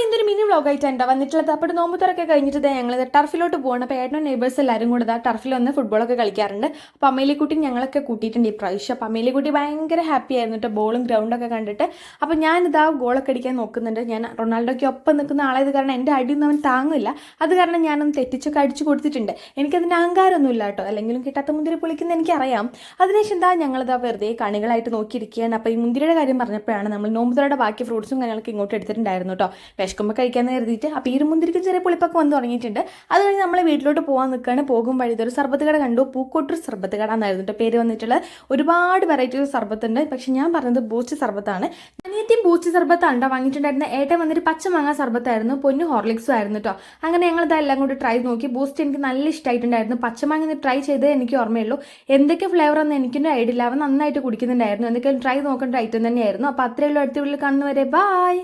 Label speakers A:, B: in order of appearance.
A: ഇന്നൊരു മിനി വ്ളോഗായിട്ടാണ് വന്നിട്ടുള്ളത്. അപ്പോൾ നോമ്പുതുറൊക്കെ കഴിഞ്ഞിട്ട് ഞങ്ങൾ ടർഫിലോട്ട് പോകണം. അപ്പോൾ ഏട്ടനും നെയ്ബേഴ്സ് എല്ലാവരും കൂടെ ടർഫിൽ വന്ന് ഫുട്ബോളൊക്കെ കളിക്കാറുണ്ട്. അപ്പോൾ അമ്മയിലേക്കുട്ടി ഞങ്ങളൊക്കെ കൂട്ടിയിട്ടുണ്ട് ഈ പ്രാവശ്യം. അപ്പോൾ അമ്മയിലേക്കുട്ടി ഭയങ്കര ഹാപ്പി ആയിരുന്നു കേട്ടോ ബോളും ഗ്രൗണ്ടൊക്കെ കണ്ടിട്ട്. അപ്പോൾ ഞാനിതാ ഗോളൊക്കെ അടിക്കാൻ നോക്കുന്നുണ്ട്. ഞാൻ റൊണാൾഡോയ്ക്ക് ഒപ്പം നിൽക്കുന്ന ആളായത് കാരണം എൻ്റെ അടിയൊന്നും അവൻ താങ്ങില്ല. അത് കാരണം ഞാനൊന്ന് തെറ്റിച്ചൊക്കെ അടിച്ചു കൊടുത്തിട്ടുണ്ട്. എനിക്കതിൻ്റെ അഹങ്കാരമൊന്നുമില്ല കേട്ടോ, അല്ലെങ്കിലും കിട്ടാത്ത മുന്തിരി പൊളിക്കുന്ന എനിക്കറിയാം. അതിനുശേഷം എന്താ ഞങ്ങളിതാ വെറുതെ കണികളായിട്ട് നോക്കിയിരിക്കുകയാണ്. അപ്പോൾ ഈ മുന്തിരിയുടെ കാര്യം പറഞ്ഞപ്പോഴാണ് നമ്മൾ നോമ്പുതുറയുടെ ബാക്കി ഫ്രൂട്ട്സും കാര്യങ്ങളൊക്കെ ഇങ്ങോട്ട് എടുത്തിട്ടുണ്ടായിരുന്നു കേട്ടോ, വിശക്കുമ്പോൾ കഴിക്കാമെന്ന് കരുതിയിട്ട്. അപ്പോൾ ഈ മുന്തിരിക്കും ചെറിയ പുളിപ്പൊക്കെ വന്ന് തുടങ്ങിയിട്ടുണ്ട്. അത് കഴിഞ്ഞ് നമ്മൾ വീട്ടിലോട്ട് പോകാൻ നിൽക്കുകയാണ്. പോകും വഴി ഇതൊരു സർബത്ത് കട കണ്ടു. പൂക്കോട്ടൂർ സർബത്ത് കട എന്നായിരുന്നു കേട്ടോ പേര് വന്നിട്ടുള്ളത്. ഒരുപാട് വെറൈറ്റീസ് സർബത്തുണ്ട്. പക്ഷെ ഞാൻ പറഞ്ഞത് ബൂസ്റ്റ് സർബത്താണ്. അനിയത്തിയും ബൂസ്റ്റ് സർബത്താണ് കേട്ടോ വാങ്ങിയിട്ടുണ്ടായിരുന്നത്. ഏട്ടൻ വന്നിട്ട് പച്ചമാങ്ങ സർബത്തായിരുന്നു, പൊന്നു ഹോർലിക്സും ആയിരുന്നു കേട്ടോ. അങ്ങനെ ഞങ്ങളിതെല്ലാം കൂടി ട്രൈ നോക്കി. ബൂസ്റ്റ് എനിക്ക് നല്ല ഇഷ്ടമായിട്ടുണ്ടായിരുന്നു. പച്ചമാങ്ങ ട്രൈ ചെയ്തേ എനിക്ക് ഓർമ്മയുള്ളൂ. എന്തൊക്കെ ഫ്ലേവർ ഒന്നും എനിക്കൊന്നും ഐഡിയ ഇല്ല. അവൻ നന്നായിട്ട് കുടിക്കുന്നുണ്ടായിരുന്നു. എന്തൊക്കെയും ട്രൈ നോക്കേണ്ട ഐറ്റം തന്നെയായിരുന്നു. അപ്പോൾ അത്രയുള്ള അടുത്ത വീട്ടിൽ കാണുന്നവരെ ബായ്.